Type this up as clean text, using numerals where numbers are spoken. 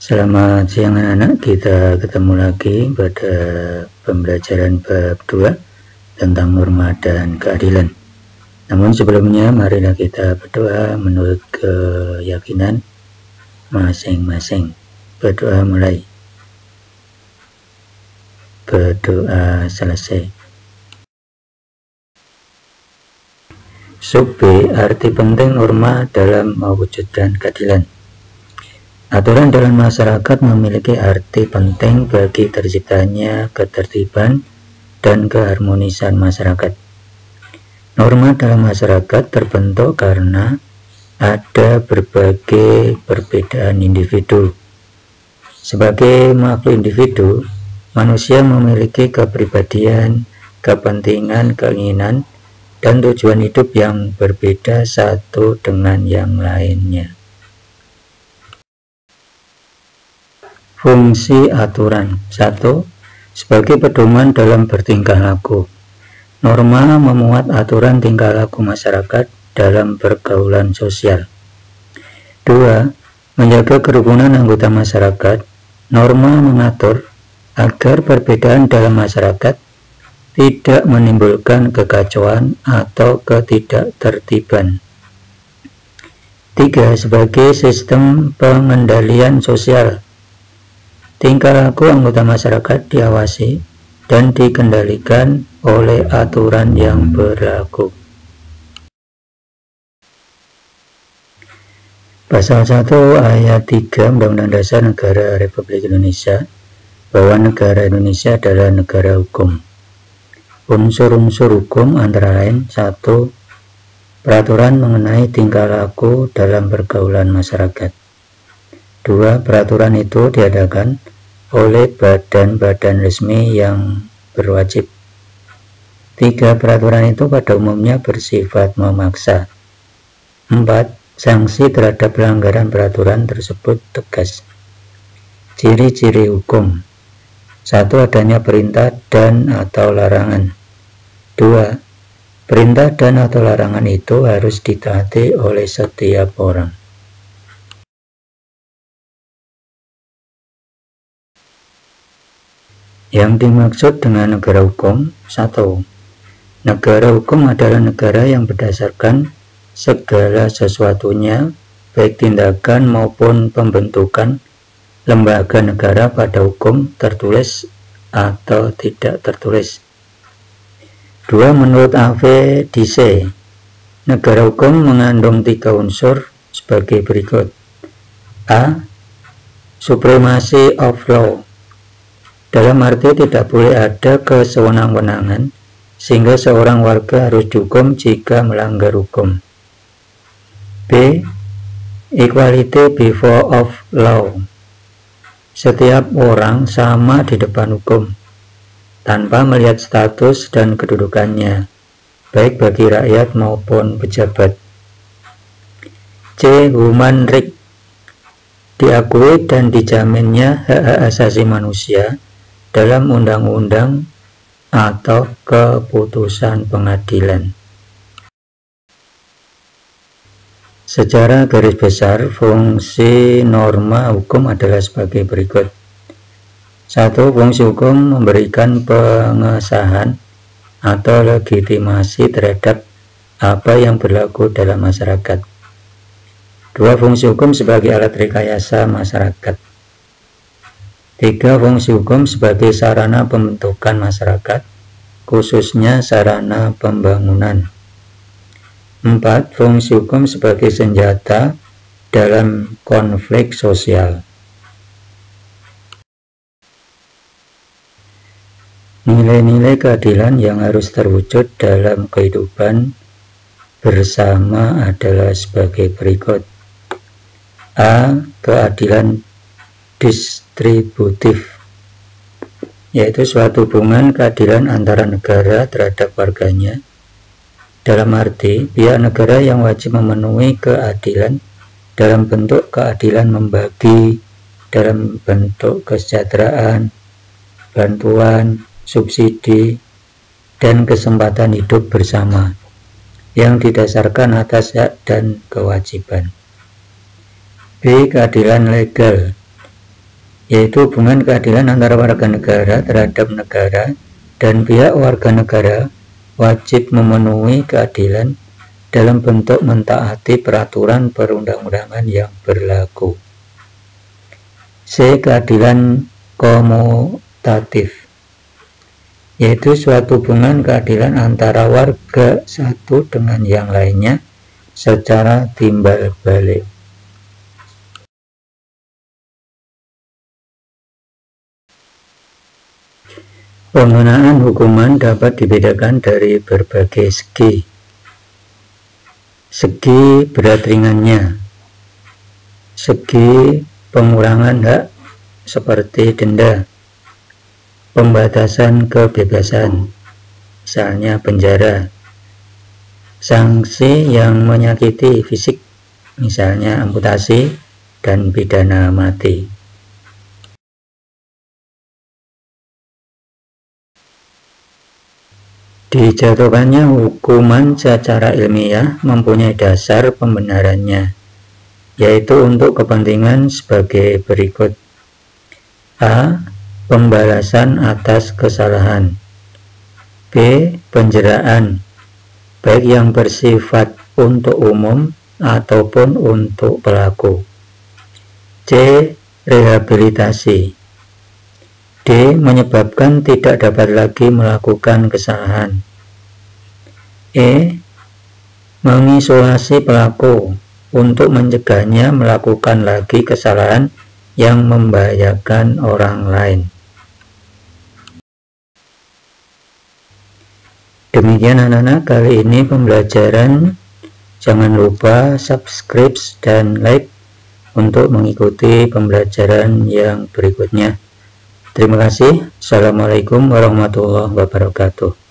Selamat siang anak-anak, kita ketemu lagi pada pembelajaran bab 2 tentang norma dan keadilan. Namun sebelumnya marilah kita berdoa menurut keyakinan masing-masing. Berdoa mulai. Berdoa selesai. Sub B, arti penting norma dalam mewujudkan keadilan. Aturan dalam masyarakat memiliki arti penting bagi terciptanya ketertiban dan keharmonisan masyarakat. Norma dalam masyarakat terbentuk karena ada berbagai perbedaan individu. Sebagai makhluk individu, manusia memiliki kepribadian, kepentingan, keinginan, dan tujuan hidup yang berbeda satu dengan yang lainnya. Fungsi aturan. 1. Sebagai pedoman dalam bertingkah laku. Norma memuat aturan tingkah laku masyarakat dalam pergaulan sosial. 2. Menjaga kerukunan anggota masyarakat. Norma mengatur agar perbedaan dalam masyarakat tidak menimbulkan kekacauan atau ketidaktertiban. 3. Sebagai sistem pengendalian sosial. Tingkah laku anggota masyarakat diawasi dan dikendalikan oleh aturan yang berlaku. Pasal 1 ayat 3 Undang-Undang Dasar Negara Republik Indonesia bahwa negara Indonesia adalah negara hukum. Unsur-unsur hukum antara lain: 1. Peraturan mengenai tingkah laku dalam pergaulan masyarakat. 2. Peraturan itu diadakan oleh badan-badan resmi yang berwajib. 3. Peraturan itu pada umumnya bersifat memaksa. 4. Sanksi terhadap pelanggaran peraturan tersebut tegas. Ciri-ciri hukum. 1. Adanya perintah dan atau larangan. 2. Perintah dan atau larangan itu harus ditaati oleh setiap orang. Yang dimaksud dengan negara hukum. 1. Negara hukum adalah negara yang berdasarkan segala sesuatunya, baik tindakan maupun pembentukan lembaga negara pada hukum tertulis atau tidak tertulis. 2. Menurut AVDC, negara hukum mengandung 3 unsur sebagai berikut. A. Supremacy of law. Dalam arti tidak boleh ada kesewenang-wenangan sehingga seorang warga harus dihukum jika melanggar hukum. B. Equality before of law. Setiap orang sama di depan hukum tanpa melihat status dan kedudukannya, baik bagi rakyat maupun pejabat. C. Human right. Diakui dan dijaminnya hak-hak asasi manusia dalam undang-undang atau keputusan pengadilan. Secara garis besar, fungsi norma hukum adalah sebagai berikut. 1. Fungsi hukum memberikan pengesahan atau legitimasi terhadap apa yang berlaku dalam masyarakat. 2. Fungsi hukum sebagai alat rekayasa masyarakat. 3. Fungsi hukum sebagai sarana pembentukan masyarakat, khususnya sarana pembangunan. 4. Fungsi hukum sebagai senjata dalam konflik sosial. Nilai-nilai keadilan yang harus terwujud dalam kehidupan bersama adalah sebagai berikut. A. Keadilan distributif, yaitu suatu hubungan keadilan antara negara terhadap warganya, dalam arti pihak negara yang wajib memenuhi keadilan dalam bentuk keadilan membagi, dalam bentuk kesejahteraan, bantuan, subsidi, dan kesempatan hidup bersama yang didasarkan atas hak dan kewajiban. B. Keadilan legal, yaitu hubungan keadilan antara warga negara terhadap negara, dan pihak warga negara wajib memenuhi keadilan dalam bentuk mentaati peraturan perundang-undangan yang berlaku. C. Keadilan komutatif, yaitu suatu hubungan keadilan antara warga satu dengan yang lainnya secara timbal balik. Penggunaan hukuman dapat dibedakan dari berbagai segi. Segi berat ringannya, segi pengurangan hak seperti denda, pembatasan kebebasan, misalnya penjara, sanksi yang menyakiti fisik, misalnya amputasi, dan pidana mati. Dijatuhkannya hukuman secara ilmiah mempunyai dasar pembenarannya, yaitu untuk kepentingan sebagai berikut. A. Pembalasan atas kesalahan. B. Penjeraan, baik yang bersifat untuk umum ataupun untuk pelaku. C. Rehabilitasi. D. Menyebabkan tidak dapat lagi melakukan kesalahan. E. Mengisolasi pelaku untuk mencegahnya melakukan lagi kesalahan yang membahayakan orang lain. Demikian anak-anak kali ini pembelajaran. Jangan lupa subscribe dan like untuk mengikuti pembelajaran yang berikutnya. Terima kasih. Assalamualaikum warahmatullahi wabarakatuh.